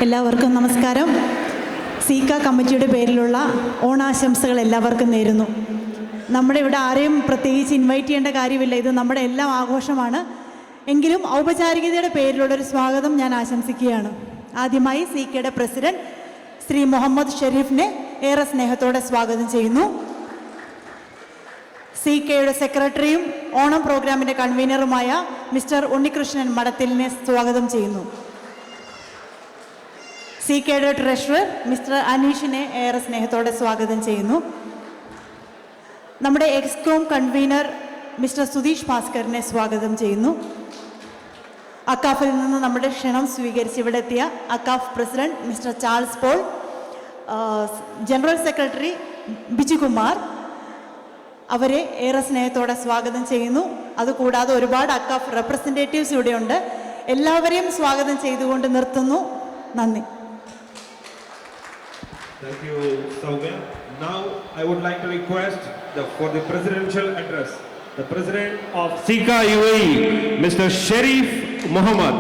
എല്ലാവർക്കും നമസ്കാരം. സീക്ക കമ്മിറ്റിയുടെ പേരിലുള്ള ഓണാശംസകൾ എല്ലാവർക്കും നേരുന്നു. നമ്മുടെ ഇവിടെ ആരെയും പ്രത്യേകിച്ച് ഇൻവൈറ്റ് ചെയ്യേണ്ട കാര്യമില്ല, ഇത് നമ്മുടെ എല്ലാം ആഘോഷമാണ്. എങ്കിലും ഔപചാരികതയുടെ പേരിലുള്ളൊരു സ്വാഗതം ഞാൻ ആശംസിക്കുകയാണ്. ആദ്യമായി സീക്കയുടെ പ്രസിഡന്റ് ശ്രീ മുഹമ്മദ് ഷെരീഫിനെ ഏറെ സ്നേഹത്തോടെ സ്വാഗതം ചെയ്യുന്നു. സീക്കയുടെ സെക്രട്ടറിയും ഓണം പ്രോഗ്രാമിൻ്റെ കൺവീനറുമായ മിസ്റ്റർ ഉണ്ണികൃഷ്ണൻ മടത്തിലിനെ സ്വാഗതം ചെയ്യുന്നു. സീക്കയുടെ ട്രഷറർ മിസ്റ്റർ അനീഷിനെ ഏറെ സ്നേഹത്തോടെ സ്വാഗതം ചെയ്യുന്നു. നമ്മുടെ എക്സ്കോം കൺവീനർ മിസ്റ്റർ സുധീഷ് ഭാസ്കറിനെ സ്വാഗതം ചെയ്യുന്നു. അക്കാഫിൽ നിന്ന് നമ്മുടെ ക്ഷണം സ്വീകരിച്ച് ഇവിടെ എത്തിയ AKCAF president mister Charles Paul, general secretary Bijukumar, അവരെ ഏറെ സ്നേഹത്തോടെ സ്വാഗതം ചെയ്യുന്നു. അതുകൂടാതെ ഒരുപാട് അക്കാഫ് റെപ്രസെൻറ്റേറ്റീവ്സ് ഇവിടെയുണ്ട്. എല്ലാവരെയും സ്വാഗതം ചെയ്തുകൊണ്ട് നിർത്തുന്നു. നന്ദി. Thank you, Saumya. Now I would like to request for the presidential address, the President of Sika UAE, Mr. Sharif Muhammad.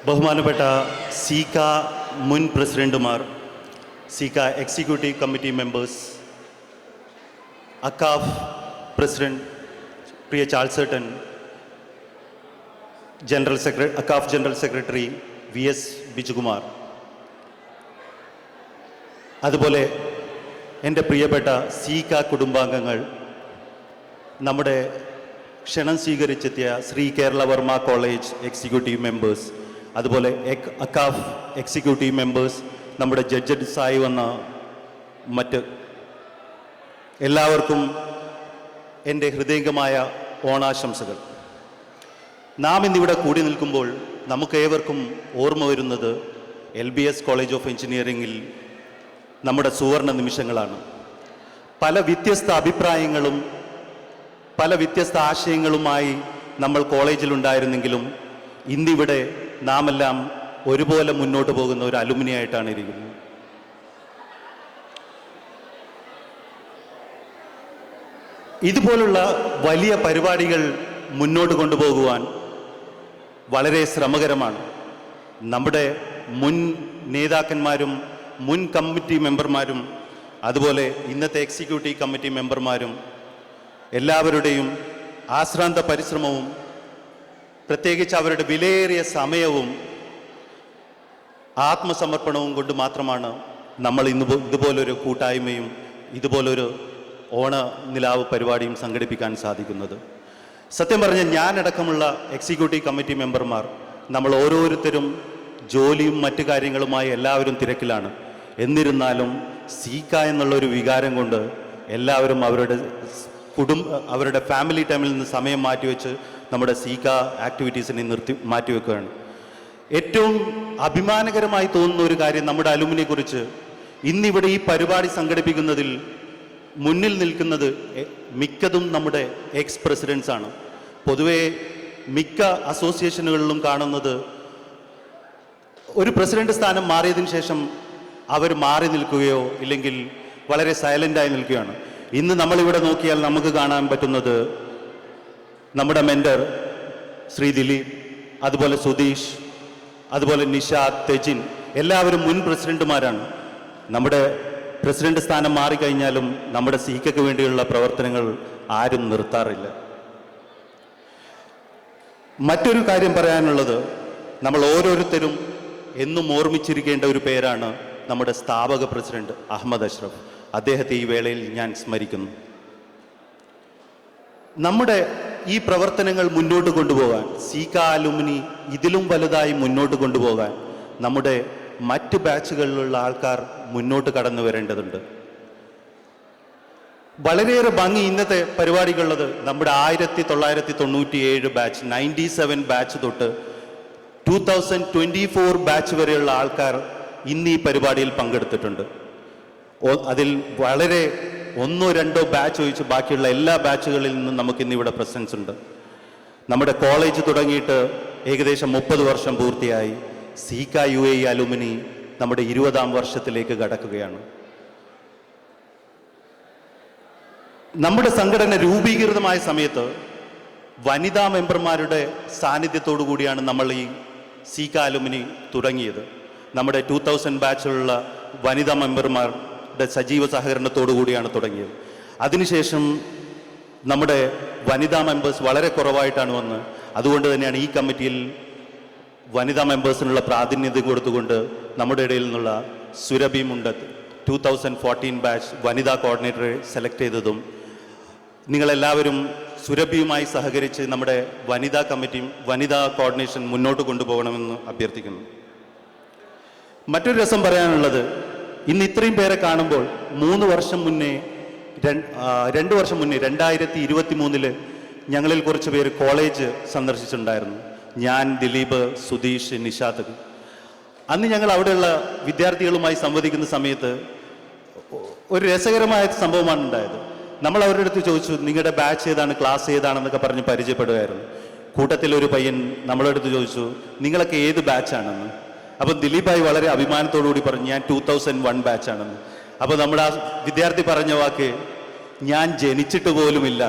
ബഹുമാനപ്പെട്ട സീക്ക മുൻ പ്രസിഡന്റുമാർ, SEEKA executive committee members, AKCAF president പ്രിയ ചാൾസേട്ടൻ, AKCAF general secretary VS Bijukumar, അതുപോലെ എൻ്റെ പ്രിയപ്പെട്ട സീക്ക കുടുംബാംഗങ്ങൾ, നമ്മുടെ ക്ഷണം സ്വീകരിച്ചെത്തിയ Shri Kerala Varma college executive members, അതുപോലെ അക്കാഫ് എക്സിക്യൂട്ടീവ് മെമ്പേഴ്സ്, നമ്മുടെ ജഡ്ജസായി വന്ന മറ്റ് എല്ലാവർക്കും എൻ്റെ ഹൃദയംഗമായ ഓണാശംസകൾ. നാം ഇന്നിവിടെ കൂടി നിൽക്കുമ്പോൾ നമുക്കേവർക്കും ഓർമ്മ വരുന്നത് LBS കോളേജ് ഓഫ് എഞ്ചിനീയറിംഗിൽ നമ്മുടെ സുവർണ നിമിഷങ്ങളാണ്. പല വ്യത്യസ്ത അഭിപ്രായങ്ങളും പല വ്യത്യസ്ത ആശയങ്ങളുമായി നമ്മൾ കോളേജിലുണ്ടായിരുന്നെങ്കിലും ഇന്നിവിടെ നാമെല്ലാം ഒരുപോലെ മുന്നോട്ട് പോകുന്ന ഒരു അലുമിനി ആയിട്ടാണ് ഇരിക്കുന്നത്. ഇതുപോലുള്ള വലിയ പരിപാടികൾ മുന്നോട്ട് കൊണ്ടുപോകുവാൻ വളരെ ശ്രമകരമാണ്. നമ്മുടെ മുൻ നേതാക്കന്മാരും മുൻ കമ്മിറ്റി മെമ്പർമാരും അതുപോലെ ഇന്നത്തെ എക്സിക്യൂട്ടീവ് കമ്മിറ്റി മെമ്പർമാരും എല്ലാവരുടെയും ആശ്രാന്ത പരിശ്രമവും പ്രത്യേകിച്ച് അവരുടെ വിലയേറിയ സമയവും ആത്മസമർപ്പണവും കൊണ്ട് മാത്രമാണ് നമ്മൾ ഇതുപോലൊരു കൂട്ടായ്മയും ഇതുപോലൊരു ഓണ നിലാവ് പരിപാടിയും സംഘടിപ്പിക്കാൻ സാധിക്കുന്നത്. സത്യം പറഞ്ഞാൽ ഞാനടക്കമുള്ള എക്സിക്യൂട്ടീവ് കമ്മിറ്റി മെമ്പർമാർ നമ്മൾ ഓരോരുത്തരും ജോലിയും മറ്റു കാര്യങ്ങളുമായി എല്ലാവരും തിരക്കിലാണ്. എന്നിരുന്നാലും സീക്ക എന്നുള്ളൊരു വികാരം കൊണ്ട് എല്ലാവരും അവരുടെ ഫാമിലി ടൈമിൽ നിന്ന് സമയം മാറ്റിവെച്ച് നമ്മുടെ സീക്ക ആക്ടിവിറ്റീസിനെ മാറ്റിവെക്കുകയാണ്. ഏറ്റവും അഭിമാനകരമായി തോന്നുന്ന ഒരു കാര്യം നമ്മുടെ അലുമിനിയെ കുറിച്ച് ഇന്നിവിടെ ഈ പരിപാടി സംഘടിപ്പിക്കുന്നതിൽ മുന്നിൽ നിൽക്കുന്നത് മിക്കതും നമ്മുടെ എക്സ് പ്രസിഡൻസ് ആണ്. പൊതുവെ മിക്ക അസോസിയേഷനുകളിലും കാണുന്നത് ഒരു പ്രസിഡന്റ് സ്ഥാനം മാറിയതിനു ശേഷം അവർ മാറി നിൽക്കുകയോ ഇല്ലെങ്കിൽ വളരെ സൈലൻ്റായി നിൽക്കുകയാണ്. ഇന്ന് നമ്മളിവിടെ നോക്കിയാൽ നമുക്ക് കാണാൻ പറ്റുന്നത് നമ്മുടെ മെൻറ്റർ ശ്രീ ദിലീപ്, അതുപോലെ സുധീഷ്, അതുപോലെ നിഷാദ്, തെജിൻ, എല്ലാവരും മുൻ പ്രസിഡന്റുമാരാണ്. നമ്മുടെ പ്രസിഡന്റ് സ്ഥാനം മാറിക്കഴിഞ്ഞാലും നമ്മുടെ സീക്കയ്ക്ക് വേണ്ടിയുള്ള പ്രവർത്തനങ്ങൾ ആരും നിർത്താറില്ല. മറ്റൊരു കാര്യം പറയാനുള്ളത്, നമ്മൾ ഓരോരുത്തരും എന്നും ഓർമ്മിച്ചിരിക്കേണ്ട ഒരു പേരാണ് നമ്മുടെ സ്ഥാപക പ്രസിഡന്റ് അഹമ്മദ് അഷ്റഫ്. അദ്ദേഹത്തെ ഈ വേളയിൽ ഞാൻ സ്മരിക്കുന്നു. നമ്മുടെ ഈ പ്രവർത്തനങ്ങൾ മുന്നോട്ട് കൊണ്ടുപോകാൻ, സീക്ക അലുമിനി ഇതിലും വലുതായി മുന്നോട്ട് കൊണ്ടുപോകാൻ നമ്മുടെ മറ്റ് ബാച്ചുകളിലുള്ള ആൾക്കാർ മുന്നോട്ട് കടന്നു വരേണ്ടതുണ്ട്. വളരെയേറെ ഭംഗി ഇന്നത്തെ പരിപാടികളുള്ളത് നമ്മുടെ 1997 ബാച്ച്, 97 ബാച്ച് തൊട്ട് 2024 ബാച്ച് വരെയുള്ള ആൾക്കാർ ഇന്ന് ഈ പരിപാടിയിൽ പങ്കെടുത്തിട്ടുണ്ട്. അതിൽ വളരെ 1-2 ബാച്ച് ഒഴിച്ച് ബാക്കിയുള്ള എല്ലാ ബാച്ചുകളിൽ നിന്നും നമുക്കിന്നിവിടെ പ്രസൻസ് ഉണ്ട്. നമ്മുടെ കോളേജ് തുടങ്ങിയിട്ട് ഏകദേശം 30 വർഷം പൂർത്തിയായി. സീക്ക UAE അലുമിനി നമ്മുടെ 20ാം വർഷത്തിലേക്ക് കടക്കുകയാണ്. നമ്മുടെ സംഘടന രൂപീകൃതമായ സമയത്ത് വനിതാ മെമ്പർമാരുടെ സാന്നിധ്യത്തോടു കൂടിയാണ് നമ്മൾ ഈ സീക്ക അലുമിനി തുടങ്ങിയത്. നമ്മുടെ 2000 ബാച്ചിലുള്ള വനിതാ മെമ്പർമാരുടെ സജീവ സഹകരണത്തോടു കൂടിയാണ് തുടങ്ങിയത്. അതിനുശേഷം നമ്മുടെ വനിതാ മെമ്പേഴ്സ് വളരെ കുറവായിട്ടാണ് വന്നത്. അതുകൊണ്ട് തന്നെയാണ് ഈ കമ്മിറ്റിയിൽ വനിതാ മെമ്പേഴ്സിനുള്ള പ്രാതിനിധ്യം കൊടുത്തുകൊണ്ട് നമ്മുടെ ഇടയിൽ നിന്നുള്ള സുരഭി മുണ്ടത്ത് 2014 ബാച്ച് വനിതാ കോർഡിനേറ്ററെ സെലക്ട് ചെയ്തതും നിങ്ങളെല്ലാവരും സുരഭിയുമായി സഹകരിച്ച് നമ്മുടെ വനിതാ കമ്മിറ്റിയും വനിതാ കോർഡിനേഷൻ മുന്നോട്ട് കൊണ്ടുപോകണമെന്ന് അഭ്യർത്ഥിക്കുന്നു. മറ്റൊരു രസം പറയാനുള്ളത്, ഇന്ന് ഇത്രയും പേരെ കാണുമ്പോൾ 2 വർഷം മുന്നേ 2023 ഞങ്ങളിൽ കുറച്ച് പേര് കോളേജ് സന്ദർശിച്ചിട്ടുണ്ടായിരുന്നു. ഞാൻ, ദിലീപ്, സുധീഷ്, നിഷാദ്. അന്ന് ഞങ്ങൾ അവിടെയുള്ള വിദ്യാർത്ഥികളുമായി സംവദിക്കുന്ന സമയത്ത് ഒരു രസകരമായ സംഭവമാണ് ഉണ്ടായത്. നമ്മൾ അവരുടെ അടുത്ത് ചോദിച്ചു, നിങ്ങളുടെ ബാച്ച് ഏതാണ്, ക്ലാസ് ഏതാണെന്നൊക്കെ പറഞ്ഞ് പരിചയപ്പെടുകയായിരുന്നു. കൂട്ടത്തിൽ ഒരു പയ്യൻ നമ്മളെ അടുത്ത് ചോദിച്ചു, നിങ്ങളൊക്കെ ഏത് ബാച്ചാണെന്ന്. അപ്പം ദിലീപായി വളരെ അഭിമാനത്തോടു കൂടി പറഞ്ഞു, ഞാൻ 2001 ബാച്ചാണെന്ന്. അപ്പോൾ നമ്മുടെ ആ വിദ്യാർത്ഥി പറഞ്ഞ വാക്ക്, ഞാൻ ജനിച്ചിട്ട് പോലുമില്ല.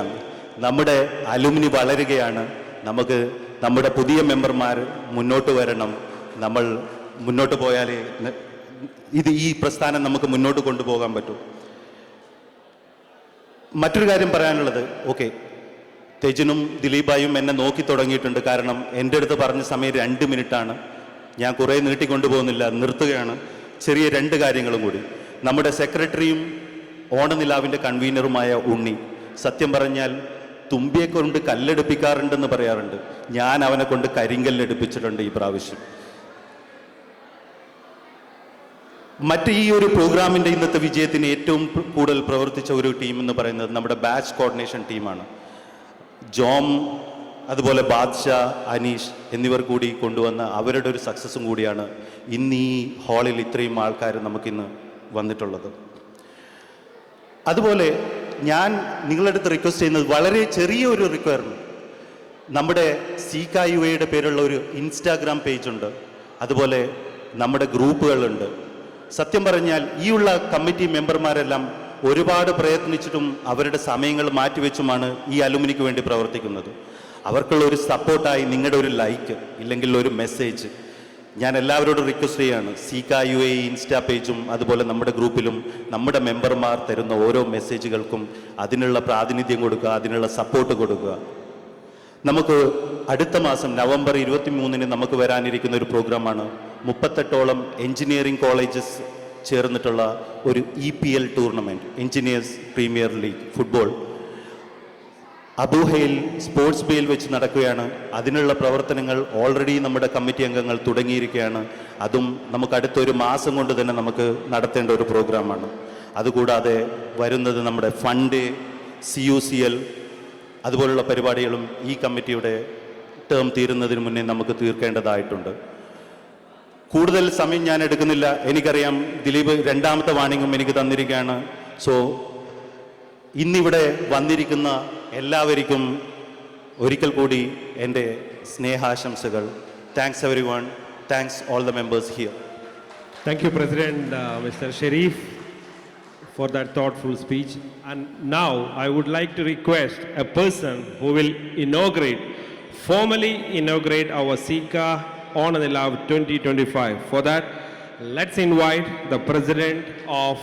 നമ്മുടെ അലുമിനി വളരുകയാണ്, നമുക്ക് നമ്മുടെ പുതിയ മെമ്പർമാർ മുന്നോട്ട് വരണം, നമ്മൾ മുന്നോട്ട് പോയാലേ ഈ പ്രസ്ഥാനം നമുക്ക് മുന്നോട്ട് കൊണ്ടുപോകാൻ പറ്റും. മറ്റൊരു കാര്യം പറയാനുള്ളത്, ഓക്കെ, തെജിനും ദിലീപായും എന്നെ നോക്കി തുടങ്ങിയിട്ടുണ്ട്. കാരണം എൻ്റെ അടുത്ത് പറഞ്ഞ സമയം 2 മിനിറ്റാണ്. ഞാൻ കുറേ നീട്ടിക്കൊണ്ടുപോകുന്നില്ല, നിർത്തുകയാണ്. ചെറിയ 2 കാര്യങ്ങളും കൂടി. നമ്മുടെ സെക്രട്ടറിയും ഓണനിലാവിൻ്റെ കൺവീനറുമായ ഉണ്ണി, സത്യം പറഞ്ഞാൽ തുമ്പിയെ കൊണ്ട് കല്ലെടുപ്പിക്കാറുണ്ടെന്ന് പറയാറുണ്ട്. ഞാൻ അവനെ കൊണ്ട് കരിങ്കല്ലെടുപ്പിച്ചിട്ടുണ്ട് ഈ പ്രാവശ്യം. മറ്റ് ഈ ഒരു പ്രോഗ്രാമിൻ്റെ ഇന്നത്തെ വിജയത്തിന് ഏറ്റവും കൂടുതൽ പ്രവർത്തിച്ച ഒരു ടീം എന്ന് പറയുന്നത് നമ്മുടെ ബാച്ച് കോർഡിനേഷൻ ടീമാണ്. ജോം, അതുപോലെ ബാദ്ഷാ, അനീഷ് എന്നിവർ കൂടി കൊണ്ടുവന്ന അവരുടെ ഒരു സക്സസ്സും കൂടിയാണ് ഇന്ന് ഈ ഹാളിൽ ഇത്രയും ആൾക്കാർ നമുക്കിന്ന് വന്നിട്ടുള്ളത്. അതുപോലെ ഞാൻ നിങ്ങളുടെ അടുത്ത് റിക്വസ്റ്റ് ചെയ്യുന്നത് വളരെ ചെറിയ ഒരു റിക്വയർമെൻറ്റ്. നമ്മുടെ സീക്ക യുഎയുടെ പേരുള്ള ഒരു ഇൻസ്റ്റാഗ്രാം പേജുണ്ട്, അതുപോലെ നമ്മുടെ ഗ്രൂപ്പുകളുണ്ട്. സത്യം പറഞ്ഞാൽ ഈ ഉള്ള കമ്മിറ്റി മെമ്പർമാരെല്ലാം ഒരുപാട് പ്രയത്നിച്ചിട്ടും അവരുടെ സമയങ്ങൾ മാറ്റിവെച്ചുമാണ് ഈ അലുമിനിക്ക് വേണ്ടി പ്രവർത്തിക്കുന്നത്. അവർക്കുള്ള ഒരു സപ്പോർട്ടായി നിങ്ങളുടെ ഒരു ലൈക്ക് ഇല്ലെങ്കിൽ ഒരു മെസ്സേജ് ഞാൻ എല്ലാവരോടും റിക്വസ്റ്റ് ചെയ്യുകയാണ്. സീക്ക യുഎ ഇൻസ്റ്റാ പേജും അതുപോലെ നമ്മുടെ ഗ്രൂപ്പിലും നമ്മുടെ മെമ്പർമാർ തരുന്ന ഓരോ മെസ്സേജുകൾക്കും അതിനുള്ള പ്രാതിനിധ്യം കൊടുക്കുക, അതിനുള്ള സപ്പോർട്ട് കൊടുക്കുക. നമുക്ക് അടുത്ത മാസം നവംബർ 23 നമുക്ക് വരാനിരിക്കുന്ന ഒരു പ്രോഗ്രാമാണ് 38ഓളം എഞ്ചിനീയറിംഗ് കോളേജസ് ചേർന്നിട്ടുള്ള ഒരു EPL tournament, engineers premier league football, Abu Hail sports ബേയിൽ വെച്ച് നടക്കുകയാണ്. അതിനുള്ള പ്രവർത്തനങ്ങൾ ഓൾറെഡി നമ്മുടെ കമ്മിറ്റി അംഗങ്ങൾ തുടങ്ങിയിരിക്കുകയാണ്. അതും നമുക്ക് അടുത്തൊരു മാസം കൊണ്ട് തന്നെ നമുക്ക് നടത്തേണ്ട ഒരു പ്രോഗ്രാമാണ്. അതുകൂടാതെ വരുന്നത് നമ്മുടെ ഫണ്ട്, CUCL അതുപോലുള്ള പരിപാടികളും ഈ കമ്മിറ്റിയുടെ ടേം തീരുന്നതിന് മുന്നേ നമുക്ക് തീർക്കേണ്ടതായിട്ടുണ്ട്. കൂടുതൽ സമയം ഞാൻ എടുക്കുന്നില്ല. എനിക്കറിയാം ദിലീപ് 2ാമത്തെ വാണിംഗും എനിക്ക് തന്നിരിക്കുകയാണ്. സോ ഇന്നിവിടെ വന്നിരിക്കുന്ന എല്ലാവർക്കും ഒരിക്കൽ കൂടി എൻ്റെ സ്നേഹാശംസകൾ. Thanks everyone. Thanks all the members here. Thank you, President Mr. Sharif, for that thoughtful speech. And now I would like to request a person who will formally inaugurate our Sika Onanilav 2025. For that, let's invite the President of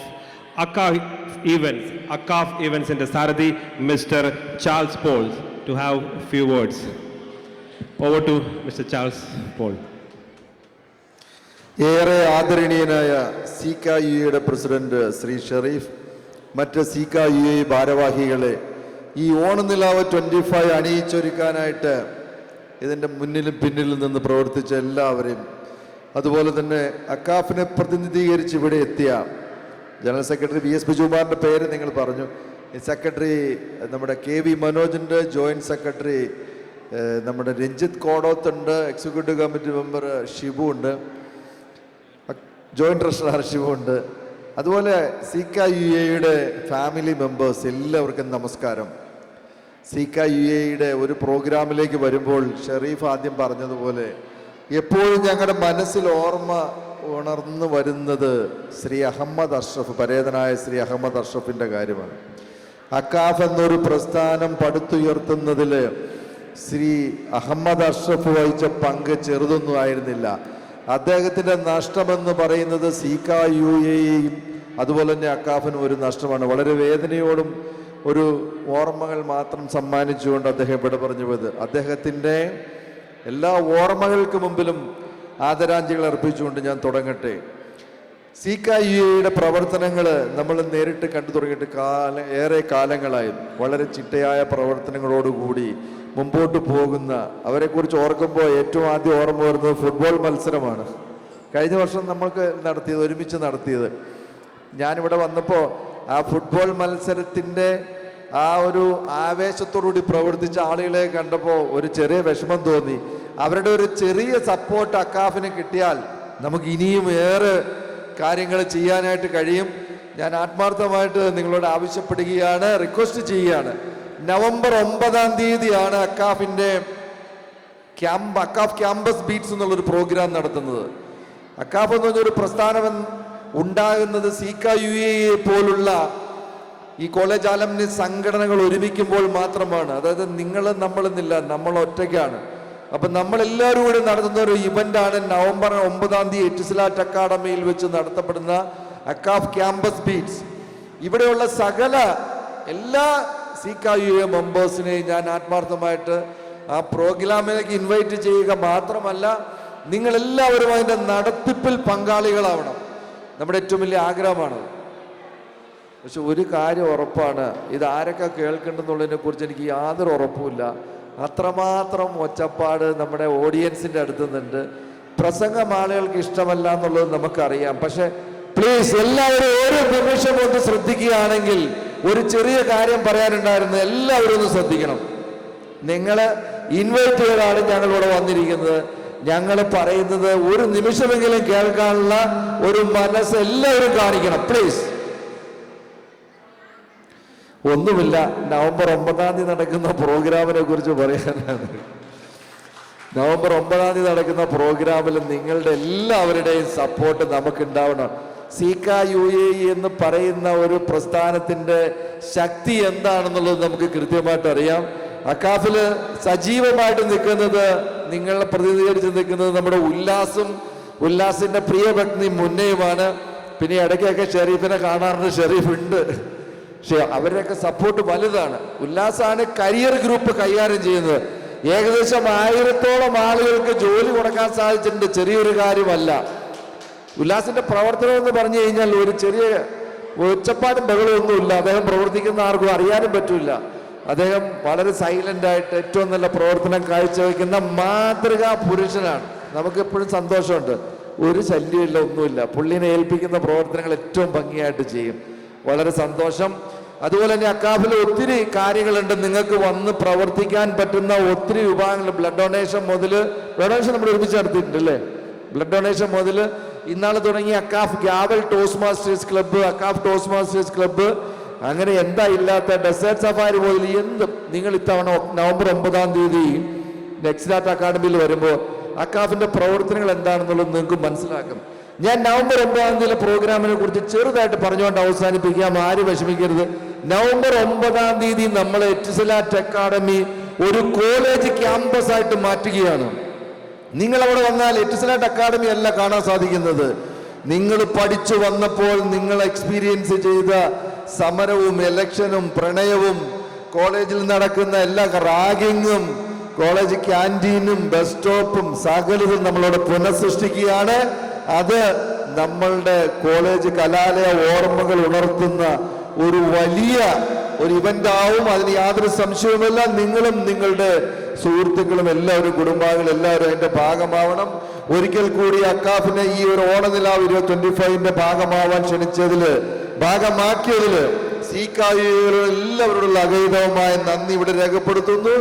ACAF Events in the Sarathi, Mr. Charles Paul, to have a few words. Over to Mr. Charles Paul. ഏറെ ആദരണീയനായ സീക്ക യുഎയുടെ president Shri Sharif, മറ്റ് സീക്ക യുഎ ഭാരവാഹികളെ, ഈ ഓണനിലാവ് 25 അണിയിച്ചൊരുക്കാനായിട്ട് ഇതിൻ്റെ മുന്നിലും പിന്നിലും നിന്ന് പ്രവർത്തിച്ച എല്ലാവരെയും, അതുപോലെ തന്നെ അക്കാഫിനെ പ്രതിനിധീകരിച്ച് ഇവിടെ എത്തിയ ജനറൽ സെക്രട്ടറി VS ബിജുകുമാറിൻ്റെ പേര് നിങ്ങൾ പറഞ്ഞു, സെക്രട്ടറി നമ്മുടെ KV മനോജുണ്ട്, ജോയിൻറ്റ് സെക്രട്ടറി നമ്മുടെ രഞ്ജിത്ത് കോടോത്തുണ്ട്, എക്സിക്യൂട്ടീവ് കമ്മിറ്റി മെമ്പർ ഷിബു ഉണ്ട്, ജോയിൻറ്റ് ട്രഷറർ ഷിബു ഉണ്ട്, അതുപോലെ സീക്ക യുഎയുടെ ഫാമിലി മെമ്പേഴ്സ് എല്ലാവർക്കും നമസ്കാരം. സീക്ക യുഎയുടെ ഒരു പ്രോഗ്രാമിലേക്ക് വരുമ്പോൾ ഷെരീഫ് ആദ്യം പറഞ്ഞതുപോലെ എപ്പോഴും ഞങ്ങളുടെ മനസ്സിൽ ഓർമ്മ ഉണർന്നു വരുന്നത് ശ്രീ അഹമ്മദ് അഷ്റഫ്, പരേതനായ ശ്രീ അഹമ്മദ് അഷ്റഫിൻ്റെ കാര്യമാണ്. അക്കാഫ് എന്നൊരു പ്രസ്ഥാനം പടുത്തുയർത്തുന്നതിൽ ശ്രീ അഹമ്മദ് അഷ്റഫ് വഹിച്ച പങ്ക് ചെറുതൊന്നും ആയിരുന്നില്ല. അദ്ദേഹത്തിൻ്റെ നഷ്ടമെന്ന് പറയുന്നത് CKUAയും അതുപോലെ തന്നെ അക്കാഫിനും ഒരു നഷ്ടമാണ്. വളരെ വേദനയോടും ഒരു ഓർമ്മകൾ മാത്രം സമ്മാനിച്ചുകൊണ്ട് അദ്ദേഹം ഇവിടെ പറഞ്ഞു പോയത്. അദ്ദേഹത്തിൻ്റെ എല്ലാ ഓർമ്മകൾക്ക് മുമ്പിലും ആദരാഞ്ജലികൾ അർപ്പിച്ചുകൊണ്ട് ഞാൻ തുടങ്ങട്ടെ. CKUAയുടെ പ്രവർത്തനങ്ങൾ നമ്മൾ നേരിട്ട് കണ്ടു തുടങ്ങിയിട്ട് ഏറെ കാലങ്ങളായി. വളരെ ചിട്ടയായ പ്രവർത്തനങ്ങളോടുകൂടി മുമ്പോട്ട് പോകുന്ന അവരെക്കുറിച്ച് ഓർക്കുമ്പോൾ ഏറ്റവും ആദ്യം ഓർമ്മ വരുന്നത് ഫുട്ബോൾ മത്സരമാണ്. കഴിഞ്ഞ വർഷം നമ്മൾക്ക് ഒരുമിച്ച് നടത്തിയത്. ഞാനിവിടെ വന്നപ്പോൾ ആ ഫുട്ബോൾ മത്സരത്തിൻ്റെ ആ ഒരു ആവേശത്തോടുകൂടി പ്രവർത്തിച്ച ആളുകളെ കണ്ടപ്പോൾ ഒരു ചെറിയ വിഷമം തോന്നി. അവരുടെ ഒരു ചെറിയ സപ്പോർട്ട് അക്കാഫിന് കിട്ടിയാൽ നമുക്ക് ഇനിയും ഏറെ കാര്യങ്ങൾ ചെയ്യാനായിട്ട് കഴിയും. ഞാൻ ആത്മാർത്ഥമായിട്ട് നിങ്ങളോട് ആവശ്യപ്പെടുകയാണ്, റിക്വസ്റ്റ് ചെയ്യുകയാണ്. നവംബർ 9 അക്കാഫിൻ്റെ അക്കാഫ് ക്യാമ്പസ് ബീറ്റ്സ് എന്നുള്ളൊരു പ്രോഗ്രാം നടത്തുന്നത്. അക്കാഫ് എന്ന് പറഞ്ഞൊരു പ്രസ്ഥാനം ഉണ്ടാകുന്നത് CKUA പോലുള്ള ഈ കോളേജ് ആലംനി സംഘടനകൾ ഒരുമിക്കുമ്പോൾ മാത്രമാണ്. അതായത് നിങ്ങൾ നമ്മളെന്നില്ല, നമ്മൾ ഒറ്റയ്ക്കാണ്. അപ്പം നമ്മളെല്ലാവരും കൂടി നടത്തുന്ന ഒരു ഇവൻ്റാണ് നവംബർ 9 എറ്റിസ്ലാറ്റ് അക്കാഡമിയിൽ വെച്ച് നടത്തപ്പെടുന്ന അക്കാഫ് ക്യാമ്പസ് ബീറ്റ്സ്. ഇവിടെയുള്ള സകല എല്ലാ CKUA മെമ്പേഴ്സിനെയും ഞാൻ ആത്മാർത്ഥമായിട്ട് ആ പ്രോഗ്രാമിലേക്ക് ഇൻവൈറ്റ് ചെയ്യുക മാത്രമല്ല, നിങ്ങളെല്ലാവരും അതിൻ്റെ നടത്തിപ്പിൽ പങ്കാളികളാവണം. നമ്മുടെ ഏറ്റവും വലിയ ആഗ്രഹമാണ്. പക്ഷെ ഒരു കാര്യം ഉറപ്പാണ്, ഇത് ആരൊക്കെ കേൾക്കേണ്ടെന്നുള്ളതിനെ കുറിച്ച് എനിക്ക് യാതൊരു ഉറപ്പുമില്ല. അത്രമാത്രം ഒച്ചപ്പാട് നമ്മുടെ ഓഡിയൻസിൻ്റെ അടുത്ത് നിന്നുണ്ട്. പ്രസംഗം ആളുകൾക്ക് ഇഷ്ടമല്ല എന്നുള്ളത് നമുക്കറിയാം. പക്ഷെ പ്ലീസ് എല്ലാവരും ഒരു നിമിഷം ഒന്ന് ശ്രദ്ധിക്കുകയാണെങ്കിൽ ഒരു ചെറിയ കാര്യം പറയാനുണ്ടായിരുന്നു. എല്ലാവരും ഒന്ന് ശ്രദ്ധിക്കണം. നിങ്ങൾ ഇൻവൈറ്റ് ചെയ്താണ് ഞങ്ങളിവിടെ വന്നിരിക്കുന്നത്. ഞങ്ങൾ പറയുന്നത് ഒരു നിമിഷമെങ്കിലും കേൾക്കാനുള്ള ഒരു മനസ്സ് എല്ലാവരും കാണിക്കണം പ്ലീസ്. ഒന്നുമില്ല, നവംബർ 9 നടക്കുന്ന പ്രോഗ്രാമിനെ കുറിച്ച് പറയാനാണ്. നവംബർ 9 നടക്കുന്ന പ്രോഗ്രാമിൽ നിങ്ങളുടെ എല്ലാവരുടെയും സപ്പോർട്ട് നമുക്കുണ്ടാവണം. CKUA എന്ന് പറയുന്ന ഒരു പ്രസ്ഥാനത്തിൻ്റെ ശക്തി എന്താണെന്നുള്ളത് നമുക്ക് കൃത്യമായിട്ട് അറിയാം. അക്കാഫിൽ സജീവമായിട്ട് നിൽക്കുന്നത്, നിങ്ങളെ പ്രതിനിധീകരിച്ച് നിൽക്കുന്നത് നമ്മുടെ ഉല്ലാസിൻ്റെ പ്രിയഭക്തി മുന്നേയുമാണ്. പിന്നെ ഇടയ്ക്കൊക്കെ ഷെരീഫിനെ കാണാറുണ്ട്, ഷെരീഫ് ഉണ്ട്. പക്ഷെ അവരുടെയൊക്കെ സപ്പോർട്ട് വലുതാണ്. ഉല്ലാസാണ് കരിയർ ഗ്രൂപ്പ് കൈകാര്യം ചെയ്യുന്നത്. ഏകദേശം 1000-ഓളം ആളുകൾക്ക് ജോലി കൊടുക്കാൻ സാധിച്ചിട്ടുണ്ട്. ചെറിയൊരു കാര്യമല്ല. ഉല്ലാസിന്റെ പ്രവർത്തനം എന്ന് പറഞ്ഞു കഴിഞ്ഞാൽ ഒരു ചെറിയ ഒച്ചപ്പാടും ബഹളമൊന്നുമില്ല. അദ്ദേഹം പ്രവർത്തിക്കുന്ന ആർക്കും അറിയാനും പറ്റില്ല. അദ്ദേഹം വളരെ സൈലന്റ് ആയിട്ട് ഏറ്റവും നല്ല പ്രവർത്തനം കാഴ്ചവെക്കുന്ന മാതൃകാ പുരുഷനാണ്. നമുക്ക് എപ്പോഴും സന്തോഷമുണ്ട്. ഒരു ശല്യമില്ല, ഒന്നുമില്ല. പുള്ളിനെ ഏൽപ്പിക്കുന്ന പ്രവർത്തനങ്ങൾ ഏറ്റവും ഭംഗിയായിട്ട് ചെയ്യും. വളരെ സന്തോഷം. അതുപോലെ തന്നെ അക്കാഫിൽ ഒത്തിരി കാര്യങ്ങളുണ്ട്. നിങ്ങൾക്ക് വന്ന് പ്രവർത്തിക്കാൻ പറ്റുന്ന ഒത്തിരി വിഭാഗങ്ങൾ. ബ്ലഡ് ഡൊണേഷൻ നമ്മൾ ഒരുമിച്ച് നടത്തിയിട്ടുണ്ട് അല്ലേ? ബ്ലഡ് ഡൊണേഷൻ മുതൽ ഇന്നാൾ തുടങ്ങി AKCAF gavel Toastmasters club, AKCAF Toastmasters club, അങ്ങനെ എന്താ ഇല്ലാത്ത ഡെസേർട്ട് സഫാരി മുതൽ എന്തും. നിങ്ങൾ ഇത്തവണ നവംബർ 9 നെക്സ്ലാറ്റ് അക്കാഡമിയിൽ വരുമ്പോൾ അക്കാഫിന്റെ പ്രവർത്തനങ്ങൾ എന്താണെന്നുള്ളത് നിങ്ങൾക്ക് മനസ്സിലാക്കും. ഞാൻ നവംബർ 9 പ്രോഗ്രാമിനെ കുറിച്ച് ചെറുതായിട്ട് പറഞ്ഞുകൊണ്ട് അവസാനിപ്പിക്കാം. ആരും വിഷമിക്കരുത്. നവംബർ 9 നമ്മൾ എറ്റിസ്ലാറ്റ് അക്കാഡമി ഒരു കോളേജ് ക്യാമ്പസ് ആയിട്ട് മാറ്റുകയാണ്. നിങ്ങൾ അവിടെ വന്നാൽ എറ്റിസ്ലാറ്റ് അക്കാഡമി അല്ല കാണാൻ സാധിക്കുന്നത്. നിങ്ങൾ പഠിച്ചു വന്നപ്പോൾ നിങ്ങൾ എക്സ്പീരിയൻസ് ചെയ്ത സമരവും ഇലക്ഷനും പ്രണയവും കോളേജിൽ നടക്കുന്ന എല്ലാ റാഗിങ്ങും കോളേജ് ക്യാൻറ്റീനും ബസ് സ്റ്റോപ്പും സകലതും നമ്മളോട് പുനഃസൃഷ്ടിക്കുകയാണ്. അത് നമ്മളുടെ കോളേജ് കലാലയ ഓർമ്മകൾ ഉണർത്തുന്ന ഒരു വലിയ ഇവന്റ് ആവും. അതിന് യാതൊരു സംശയവുമില്ല. നിങ്ങളും നിങ്ങളുടെ സുഹൃത്തുക്കളും എല്ലാവരും കുടുംബാംഗങ്ങളും എല്ലാവരും അതിന്റെ ഭാഗമാവണം. ഒരിക്കൽ കൂടി അക്കാഫിനെ ഈ ഒരു ഓണനിലാവ് 2025 ഭാഗമാവാൻ ഭാഗമാക്കിയതിൽ CKUA എല്ലാവരോടുള്ള അഗൈതവുമായ നന്ദി ഇവിടെ രേഖപ്പെടുത്തുന്നു.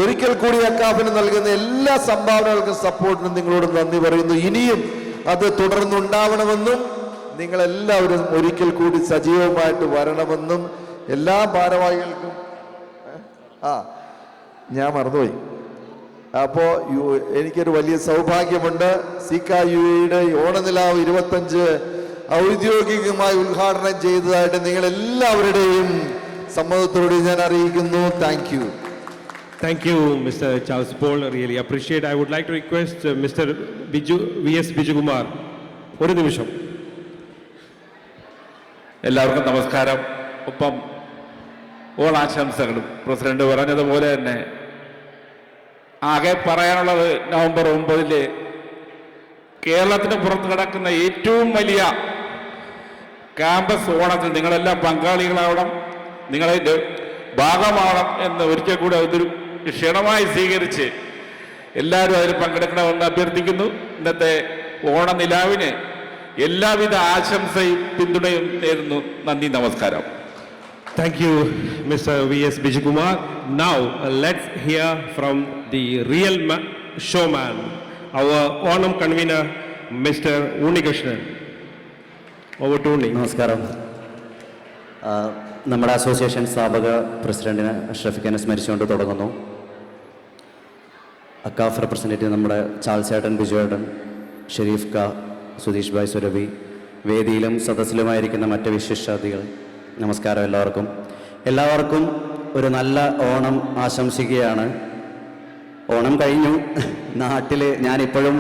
ഒരിക്കൽ കൂടി അക്കാഫിന് നൽകുന്ന എല്ലാ സംഭാവനകൾക്കും സപ്പോർട്ടിനും നിങ്ങളോട് നന്ദി പറയുന്നു. ഇനിയും അത് തുടർന്നുണ്ടാവണമെന്നും നിങ്ങളെല്ലാവരും ഒരിക്കൽ കൂടി സജീവമായിട്ട് വരണമെന്നും എല്ലാ ഭാരവാഹികൾക്കും ഞാൻ മറന്നുപോയി. അപ്പോൾ എനിക്കൊരു വലിയ സൗഭാഗ്യമുണ്ട്. CKUA ഓണനിലാവ് 25 ഔദ്യോഗികമായി ഉദ്ഘാടനം ചെയ്തതായിട്ട് നിങ്ങളെല്ലാവരുടെയും സമ്മതത്തോടെ ഞാൻ അറിയിക്കുന്നു. Thank you. Thank you, Mr. Charles Paul. Really appreciate. I would like to request Mr. V.S. Bijukumar. ഒരു നിമിഷം. എല്ലാവർക്കും നമസ്കാരം. ഒപ്പം ഓണാശംസകളും. പ്രസിഡന്റ് പറഞ്ഞതുപോലെ തന്നെ ആകെ പറയാനുള്ളത് നവംബർ 9 കേരളത്തിന് പുറത്ത് കിടക്കുന്ന ഏറ്റവും വലിയ ക്യാമ്പസ് ഓണത്തിൽ നിങ്ങളെല്ലാം പങ്കാളികളാവണം, നിങ്ങളതിൻ്റെ ഭാഗമാവണം എന്ന് ഒരിക്കൽ കൂടെ അതൊരു ക്ഷണമായി സ്വീകരിച്ച് എല്ലാവരും അതിൽ പങ്കെടുക്കണമെന്ന് അഭ്യർത്ഥിക്കുന്നു. ഇന്നത്തെ ഓണനിലാവിന് എല്ലാവിധ ആശംസയും പിന്തുണയും നേരുന്നു. നന്ദി, നമസ്കാരം. Thank you, Mr. V.S. Bijukumar. Now, let's hear from the real showman, our Onam convener, Mr. Unikrishnan. Over to Uni. നമസ്കാരം. നമ്മുടെ അസോസിയേഷൻ സ്ഥാപക പ്രസിഡന്റിനെ അഷ്റഫിഖാനെ സ്മരിച്ചുകൊണ്ട് തുടങ്ങുന്നു. അക്കാഫ് റെപ്രസെൻറ്റേറ്റീവ് നമ്മുടെ ചാൾസ് ചേട്ടൻ, ബിജു ഏട്ടൻ, ഷെരീഫ് ക, സുധീഷ് ഭായ്, സുരഭി, വേദിയിലും സദസ്സിലുമായിരിക്കുന്ന മറ്റ് വിശിഷ്ടാതികൾ, നമസ്കാരം എല്ലാവർക്കും. എല്ലാവർക്കും ഒരു നല്ല ഓണം ആശംസിക്കുകയാണ്. ഓണം കഴിഞ്ഞു. നാട്ടിൽ ഞാനിപ്പോഴും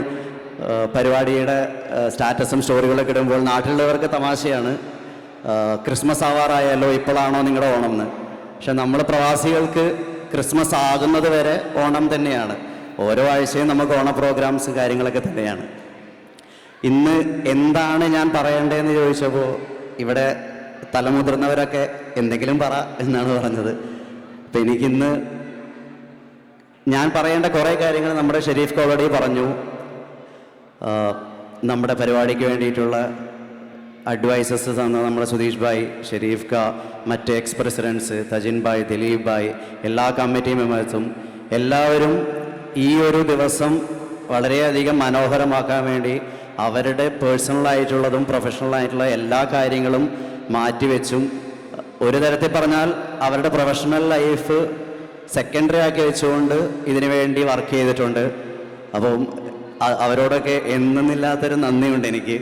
പരിപാടിയുടെ സ്റ്റാറ്റസും സ്റ്റോറികളൊക്കെ ഇടുമ്പോൾ നാട്ടിലുള്ളവർക്ക് തമാശയാണ്, ക്രിസ്മസ് ആവാറായാലോ, ഇപ്പോഴാണോ നിങ്ങളുടെ ഓണം എന്ന്. പക്ഷെ നമ്മൾ പ്രവാസികൾക്ക് ക്രിസ്മസ് ആകുന്നത് വരെ ഓണം തന്നെയാണ്. ഓരോ ആഴ്ചയും നമുക്ക് ഓണ പ്രോഗ്രാംസ് കാര്യങ്ങളൊക്കെ തന്നെയാണ്. ഇന്ന് എന്താണ് ഞാൻ പറയേണ്ടതെന്ന് ചോദിച്ചപ്പോൾ ഇവിടെ തലമുതിർന്നവരൊക്കെ എന്തെങ്കിലും പറ എന്നാണ് പറഞ്ഞത്. അപ്പം എനിക്കിന്ന് ഞാൻ പറയേണ്ട കുറേ കാര്യങ്ങൾ നമ്മുടെ ഷെരീഫ് ഓൾറെഡി പറഞ്ഞു. നമ്മുടെ പരിപാടിക്ക് വേണ്ടിയിട്ടുള്ള അഡ്വൈസസ് തന്ന നമ്മുടെ സുധീഷ് ഭായ്, ഷെരീഫ് ക, മറ്റ് എക്സ് പ്രസിഡൻസ് തജിൻ ഭായ്, ദിലീപ് ഭായ്, എല്ലാ കമ്മിറ്റി മെമ്പേഴ്സും എല്ലാവരും ഈ ഒരു ദിവസം വളരെയധികം മനോഹരമാക്കാൻ വേണ്ടി അവരുടെ പേഴ്സണലായിട്ടുള്ളതും പ്രൊഫഷണലായിട്ടുള്ള എല്ലാ കാര്യങ്ങളും മാറ്റിവെച്ചും, ഒരു തരത്തിൽ പറഞ്ഞാൽ അവരുടെ പ്രൊഫഷണൽ ലൈഫ് സെക്കൻഡറി ആക്കി വെച്ചുകൊണ്ട് ഇതിനു വേണ്ടി വർക്ക് ചെയ്തിട്ടുണ്ട്. അപ്പം അവരോടൊക്കെ എന്നെന്നില്ലാത്തൊരു നന്ദിയുണ്ട് എനിക്ക്.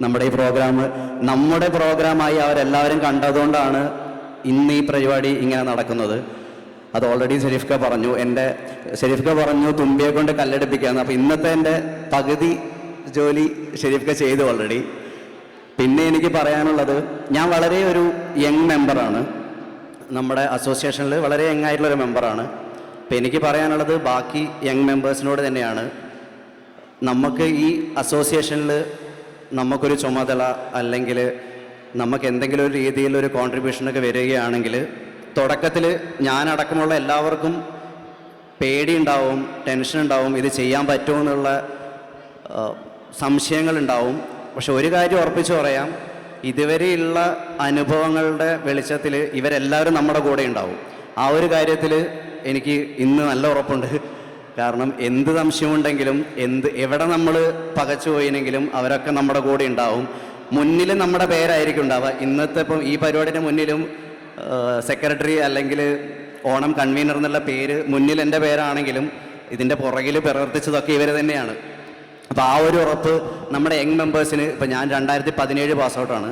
നമ്മുടെ ഈ പ്രോഗ്രാം നമ്മുടെ പ്രോഗ്രാമായി അവരെല്ലാവരും കണ്ടതുകൊണ്ടാണ് ഇന്ന് ഈ പരിപാടി ഇങ്ങനെ നടക്കുന്നത്. അത് ഓൾറെഡി ഷെരീഫ് ക പറഞ്ഞു. ഷെരീഫ് ക പറഞ്ഞു തുമ്പിയെ കൊണ്ട് കല്ലെടുപ്പിക്കാമെന്ന്. അപ്പോൾ ഇന്നത്തെ എൻ്റെ പകുതി ജോലി ഷെരീഫ് ക ചെയ്തു ഓൾറെഡി. പിന്നെ എനിക്ക് പറയാനുള്ളത്, ഞാൻ വളരെ ഒരു യങ് മെമ്പറാണ്, നമ്മുടെ അസോസിയേഷനിൽ വളരെ യങ് ആയിട്ടുള്ളൊരു മെമ്പറാണ്. അപ്പോൾ എനിക്ക് പറയാനുള്ളത് ബാക്കി യങ് മെമ്പേഴ്സിനോട് തന്നെയാണ്. നമുക്ക് ഈ അസോസിയേഷനിൽ നമുക്കൊരു ചുമതല അല്ലെങ്കിൽ നമുക്ക് എന്തെങ്കിലും ഒരു രീതിയിലൊരു കോൺട്രിബ്യൂഷനൊക്കെ വരികയാണെങ്കിൽ തുടക്കത്തിൽ ഞാനടക്കമുള്ള എല്ലാവർക്കും പേടിയുണ്ടാവും, ടെൻഷൻ ഉണ്ടാവും, ഇത് ചെയ്യാൻ പറ്റുമെന്നുള്ള സംശയങ്ങളുണ്ടാവും. പക്ഷെ ഒരു കാര്യം ഉറപ്പിച്ച് പറയാം, ഇതുവരെയുള്ള അനുഭവങ്ങളുടെ വെളിച്ചത്തിൽ ഇവരെല്ലാവരും നമ്മുടെ കൂടെ ഉണ്ടാവും. ആ ഒരു കാര്യത്തിൽ എനിക്ക് ഇന്ന് നല്ല ഉറപ്പുണ്ട്. കാരണം എന്ത് സംശയമുണ്ടെങ്കിലും എവിടെ നമ്മൾ പകച്ചു പോയിനെങ്കിലും അവരൊക്കെ നമ്മുടെ കൂടെ ഉണ്ടാവും. മുന്നിൽ നമ്മുടെ പേരായിരിക്കും ഉണ്ടാവുക. ഇന്നത്തെ ഇപ്പം ഈ പരിപാടിയുടെ മുന്നിലും സെക്രട്ടറി അല്ലെങ്കിൽ ഓണം കൺവീനർ എന്നുള്ള പേര് മുന്നിൽ എൻ്റെ പേരാണെങ്കിലും ഇതിൻ്റെ പുറകിൽ പ്രവർത്തിച്ചതൊക്കെ ഇവർ തന്നെയാണ്. അപ്പോൾ ആ ഒരു ഉറപ്പ് നമ്മുടെ യങ് മെമ്പേഴ്സിന്, ഇപ്പം ഞാൻ 2017 പാസ്ഔട്ടാണ്.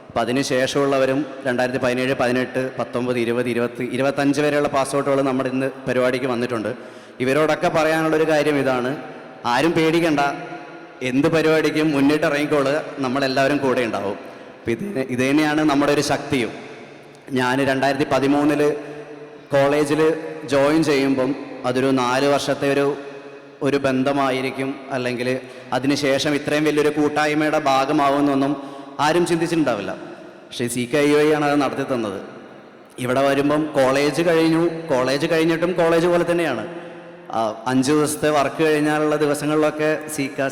അപ്പോൾ അതിന് ശേഷമുള്ളവരും 2017, 18, 19, 20, 25 വരെയുള്ള പാസ്ഔട്ടുകൾ നമ്മുടെ ഇന്ന് പരിപാടിക്ക് വന്നിട്ടുണ്ട്. ഇവരോടൊക്കെ പറയാനുള്ളൊരു കാര്യം ഇതാണ്, ആരും പേടിക്കണ്ട, എന്ത് പരിപാടിക്കും മുന്നിട്ട് ഇറങ്ങിക്കോള്, നമ്മളെല്ലാവരും കൂടെ ഉണ്ടാവും. അപ്പോൾ ഇത് തന്നെയാണ് നമ്മുടെ ഒരു ശക്തിയും. ഞാൻ 2013 കോളേജിൽ ജോയിൻ ചെയ്യുമ്പം അതൊരു 4 വർഷത്തെ ഒരു ബന്ധമായിരിക്കും, അല്ലെങ്കിൽ അതിനുശേഷം ഇത്രയും വലിയൊരു കൂട്ടായ്മയുടെ ഭാഗമാവുമെന്നൊന്നും ആരും ചിന്തിച്ചിട്ടുണ്ടാവില്ല. പക്ഷേ CKUI ആണ് അത് നടത്തി തന്നത്. ഇവിടെ വരുമ്പം കോളേജ് കഴിഞ്ഞിട്ടും കോളേജ് പോലെ തന്നെയാണ്. 5 ദിവസത്തെ വർക്ക് കഴിഞ്ഞാലുള്ള ദിവസങ്ങളിലൊക്കെ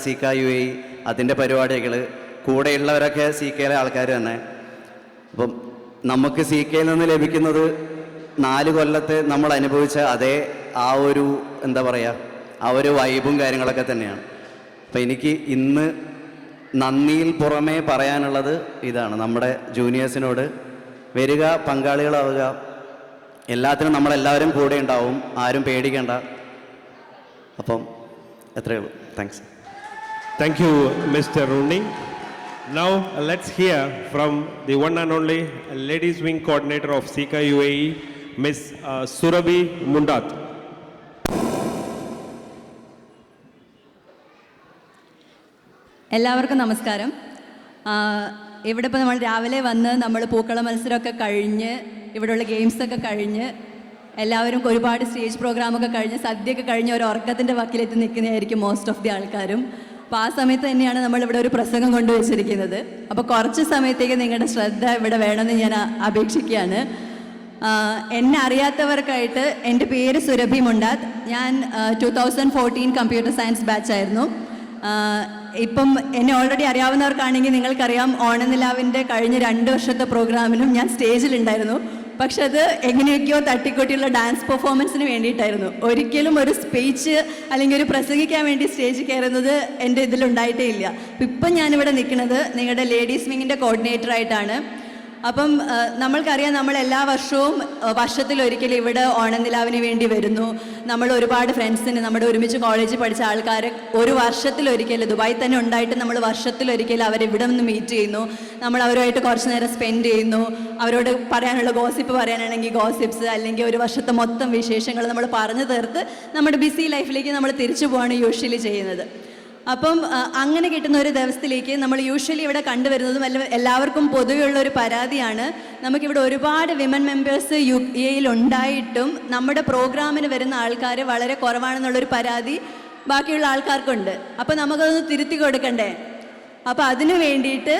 CKUI അതിൻ്റെ പരിപാടികൾ, കൂടെയുള്ളവരൊക്കെ CKയിലെ ആൾക്കാർ തന്നെ. അപ്പം നമുക്ക് CKയിൽ നിന്ന് ലഭിക്കുന്നത് 4 കൊല്ലത്തെ നമ്മൾ അനുഭവിച്ച അതേ ആ ഒരു എന്താ പറയുക, ആ ഒരു വൈബും കാര്യങ്ങളൊക്കെ തന്നെയാണ്. അപ്പം എനിക്ക് ഇന്ന് നന്ദിയിൽ പുറമേ പറയാനുള്ളത് ഇതാണ്, നമ്മുടെ ജൂനിയേഴ്സിനോട് വരിക, പങ്കാളികളാവുക, എല്ലാത്തിനും നമ്മളെല്ലാവരും കൂടെ ഉണ്ടാവും, ആരും പേടിക്കേണ്ട. അപ്പം എത്രയേ ഉള്ളൂ. Thanks. Thank you, Mr. Rooney. Now, let's hear from the one and only Ladies Wing Coordinator of CKUAE, Ms. Surabhi Mundat. എല്ലാവർക്കും നമസ്കാരം. ഇവിടെ ഇപ്പോൾ നമ്മൾ രാവിലെ വന്ന് നമ്മൾ പൂക്കള മത്സരമൊക്കെ കഴിഞ്ഞ് ഇവിടെയുള്ള ഗെയിംസൊക്കെ കഴിഞ്ഞ് എല്ലാവരും ഒരുപാട് സ്റ്റേജ് പ്രോഗ്രാമൊക്കെ കഴിഞ്ഞ് സദ്യയൊക്കെ കഴിഞ്ഞ് ഒരു ഉറക്കത്തിൻ്റെ വക്കിലെത്തി നിൽക്കുന്നതായിരിക്കും മോസ്റ്റ് ഓഫ് ദി ആൾക്കാരും. അപ്പോൾ ആ സമയത്ത് തന്നെയാണ് നമ്മളിവിടെ ഒരു പ്രസംഗം കൊണ്ടുവച്ചിരിക്കുന്നത്. അപ്പോൾ കുറച്ച് സമയത്തേക്ക് നിങ്ങളുടെ ശ്രദ്ധ ഇവിടെ വേണമെന്ന് ഞാൻ അപേക്ഷിക്കുകയാണ്. എന്നെ അറിയാത്തവർക്കായിട്ട് എൻ്റെ പേര് സുരഭി മുണ്ടാത്ത്. ഞാൻ 2014 കമ്പ്യൂട്ടർ സയൻസ് ബാച്ചായിരുന്നു. ഇപ്പം എന്നെ ഓൾറെഡി അറിയാവുന്നവർക്കാണെങ്കിൽ നിങ്ങൾക്കറിയാം, ഓണനിലാവിൻ്റെ കഴിഞ്ഞ 2 വർഷത്തെ പ്രോഗ്രാമിനും ഞാൻ സ്റ്റേജിലുണ്ടായിരുന്നു. പക്ഷെ അത് എങ്ങനെയൊക്കെയോ തട്ടിക്കൊട്ടിയുള്ള ഡാൻസ് പെർഫോമൻസിന് വേണ്ടിയിട്ടായിരുന്നു. ഒരിക്കലും ഒരു സ്പീച്ച് അല്ലെങ്കിൽ ഒരു പ്രസംഗിക്കാൻ വേണ്ടി സ്റ്റേജിൽ കയറുന്നത് എൻ്റെ ഇതിലുണ്ടായിട്ടേ ഇല്ല. ഇപ്പം ഞാനിവിടെ നിൽക്കുന്നത് നിങ്ങളുടെ ലേഡീസ് വിങ്ങിൻ്റെ കോർഡിനേറ്ററായിട്ടാണ്. അപ്പം നമ്മൾക്കറിയാം, നമ്മൾ എല്ലാ വർഷവും വർഷത്തിലൊരിക്കൽ ഇവിടെ ഓണനിലാവിന് വേണ്ടി വരുന്നു. നമ്മൾ ഒരുപാട് ഫ്രണ്ട്സിന്, നമ്മുടെ ഒരുമിച്ച് കോളേജിൽ പഠിച്ച ആൾക്കാർ ഒരു വർഷത്തിലൊരിക്കൽ ദുബായിൽ തന്നെ ഉണ്ടായിട്ട് നമ്മൾ വർഷത്തിലൊരിക്കൽ അവരിവിടെ നിന്ന് മീറ്റ് ചെയ്യുന്നു. നമ്മൾ അവരുമായിട്ട് കുറച്ച് നേരം സ്പെൻഡ് ചെയ്യുന്നു. അവരോട് പറയാനുള്ള ഗോസിപ്പ് പറയാനാണെങ്കിൽ ഗോസിപ്സ്, അല്ലെങ്കിൽ ഒരു വർഷത്തെ മൊത്തം വിശേഷങ്ങൾ നമ്മൾ പറഞ്ഞു തീർത്ത് നമ്മുടെ ബിസി ലൈഫിലേക്ക് നമ്മൾ തിരിച്ചു പോവാണ് യൂഷ്വലി ചെയ്യുന്നത്. അപ്പം അങ്ങനെ കിട്ടുന്ന ഒരു ദിവസത്തിലേക്ക് നമ്മൾ യൂഷ്വലി ഇവിടെ കണ്ടുവരുന്നതും എല്ലാവർക്കും പൊതുവെയുള്ളൊരു പരാതിയാണ്, നമുക്കിവിടെ ഒരുപാട് വിമൻ മെമ്പേഴ്സ് UAE ഉണ്ടായിട്ടും നമ്മുടെ പ്രോഗ്രാമിന് വരുന്ന ആൾക്കാർ വളരെ കുറവാണെന്നുള്ളൊരു പരാതി ബാക്കിയുള്ള ആൾക്കാർക്കുണ്ട്. അപ്പോൾ നമുക്കതൊന്ന് തിരുത്തി കൊടുക്കണ്ടേ? അപ്പോൾ അതിനു വേണ്ടിയിട്ട്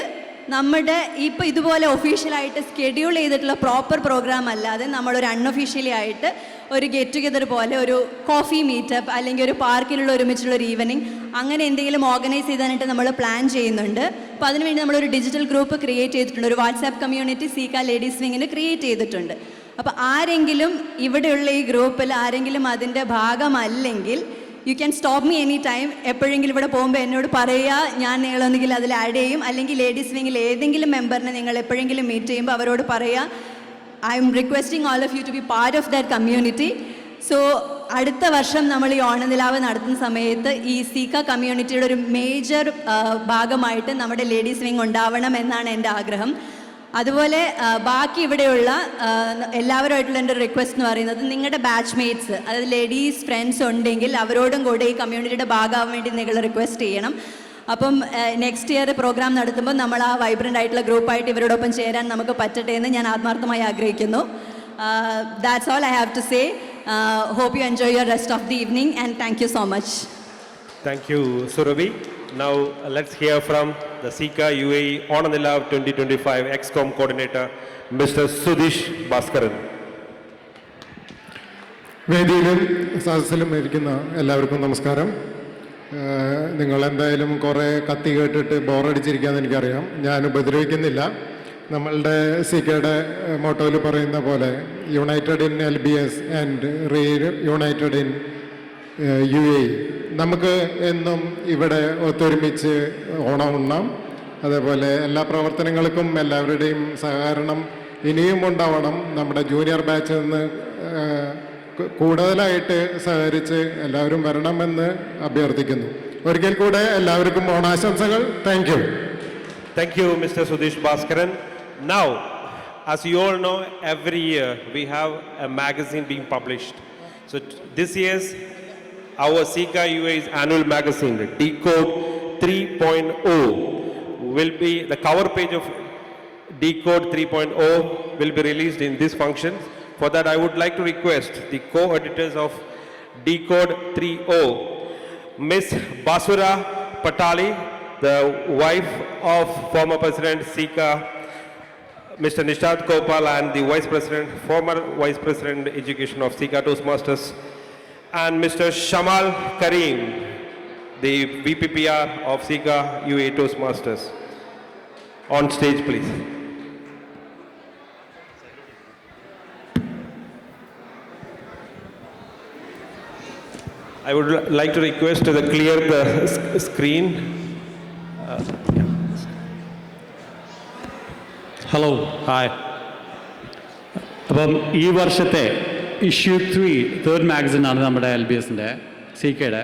നമ്മുടെ ഇപ്പോൾ ഇതുപോലെ ഒഫീഷ്യലായിട്ട് സ്കെഡ്യൂൾ ചെയ്തിട്ടുള്ള പ്രോപ്പർ പ്രോഗ്രാം അല്ലാതെ നമ്മളൊരു അൺഒഫീഷ്യലി ആയിട്ട് ഒരു ഗെറ്റ് ടുഗെദർ പോലെ ഒരു കോഫി മീറ്റപ്പ് അല്ലെങ്കിൽ ഒരു പാർക്കിലുള്ള ഒരുമിച്ചുള്ള ഒരു ഈവനിങ് അങ്ങനെ എന്തെങ്കിലും ഓർഗനൈസ് ചെയ്താനായിട്ട് നമ്മൾ പ്ലാൻ ചെയ്യുന്നുണ്ട്. അപ്പോൾ അതിനുവേണ്ടി നമ്മളൊരു ഡിജിറ്റൽ ഗ്രൂപ്പ് ക്രിയേറ്റ് ചെയ്തിട്ടുണ്ട്. ഒരു വാട്സാപ്പ് കമ്മ്യൂണിറ്റി സീക്ക ലേഡീസ് വിങ്ങിന് ക്രിയേറ്റ് ചെയ്തിട്ടുണ്ട്. അപ്പോൾ ആരെങ്കിലും ഇവിടെയുള്ള ഈ ഗ്രൂപ്പിൽ ആരെങ്കിലും അതിൻ്റെ ഭാഗമല്ലെങ്കിൽ you can stop me any time. എപ്പോഴെങ്കിലും ഇവിടെ പോകുമ്പോൾ എന്നോട് പറയുക, ഞാൻ നിങ്ങളൊന്നെങ്കിൽ അതിൽ ആഡ് ചെയ്യും. അല്ലെങ്കിൽ ലേഡീസ് വിങ്ങിൽ ഏതെങ്കിലും മെമ്പറിനെ നിങ്ങൾ എപ്പോഴെങ്കിലും മീറ്റ് ചെയ്യുമ്പോൾ അവരോട് പറയുക, I am requesting all of you to be part of that community. So അടുത്ത വർഷം നമ്മൾ ഈ ഓണനിലാവ് നടത്തുന്ന സമയത്ത് ഈ സീക്ക കമ്മ്യൂണിറ്റിയുടെ ഒരു മേജർ ഭാഗമായിട്ട് നമ്മുടെ ലേഡീസ് വിങ് ഉണ്ടാവണം എന്നാണ് എൻ്റെ ആഗ്രഹം. അതുപോലെ ബാക്കി ഇവിടെയുള്ള എല്ലാവരുമായിട്ടുള്ള എൻ്റെ റിക്വസ്റ്റ് എന്ന് പറയുന്നത്, നിങ്ങളുടെ ബാച്ച്മേറ്റ്സ്, അതായത് ലേഡീസ് ഫ്രണ്ട്സ് ഉണ്ടെങ്കിൽ അവരോടും കൂടെ ഈ കമ്മ്യൂണിറ്റിയുടെ ഭാഗമാവാൻ വേണ്ടി നിങ്ങൾ റിക്വസ്റ്റ് ചെയ്യണം. അപ്പം നെക്സ്റ്റ് ഇയർ പ്രോഗ്രാം നടത്തുമ്പോൾ നമ്മൾ ആ വൈബ്രൻ്റ് ആയിട്ടുള്ള ഗ്രൂപ്പായിട്ട് ഇവരോടൊപ്പം ചേരാൻ നമുക്ക് പറ്റട്ടെ എന്ന് ഞാൻ ആത്മാർത്ഥമായി ആഗ്രഹിക്കുന്നു. That's all I have to say. Hope you enjoy your rest of the evening and thank you so much. Thank you, Surabhi. Now let's hear from the Sika UAE Onanilav 2025 ExCom Coordinator, Mr. Sudhish Bhaskaran. വേദിയിലും സദസ്സിലും ഇരിക്കുന്ന എല്ലാവർക്കും നമസ്കാരം. നിങ്ങൾ എന്തായാലും കുറേ കത്തി കേട്ടിട്ട് ബോറടിച്ചിരിക്കാമെന്ന് എനിക്കറിയാം. ഞാൻ ഉപദ്രവിക്കുന്നില്ല. നമ്മളുടെ സിക്കയുടെ മോട്ടോയിൽ പറയുന്ന പോലെ United in LBS and United in UAE. നമുക്ക് എന്നും ഇവിടെ ഒത്തൊരുമിച്ച് ഓണം ഉണ്ണാം. അതേപോലെ എല്ലാ പ്രവർത്തനങ്ങൾക്കും എല്ലാവരുടെയും സഹകരണം ഇനിയും ഉണ്ടാവണം. നമ്മുടെ ജൂനിയർ ബാച്ചിൽ നിന്ന് കൂടുതലായിട്ട് സഹകരിച്ച് എല്ലാവരും വരണമെന്ന് അഭ്യർത്ഥിക്കുന്നു. ഒരിക്കൽ കൂടെ എല്ലാവർക്കും ഓണാശംസകൾ. Thank you. Thank you, Mr. Sudhish Bhaskaran. Now, as you all know, every year we have a magazine being published. So this year's our Sika UAE's annual magazine, Decode 3.0, will be the cover page of Decode 3.0 will be released in this function. For that, I would like to request the co-editors of Decode 3.0, Miss Basura Patali, the wife of former President Sika, Mr. Nishad Gopal, and the former Vice President Education of Sika Toastmasters, and Mr. Shamal Kareem, the VPPR of Sika UAE Toastmasters. On stage, please. I would like to request to clear the screen. Hello, hi. അപ്പം ഈ വർഷത്തെ issue 3 third മാഗസിനാണ് നമ്മുടെ LBSൻ്റെ സീക്കയുടെ.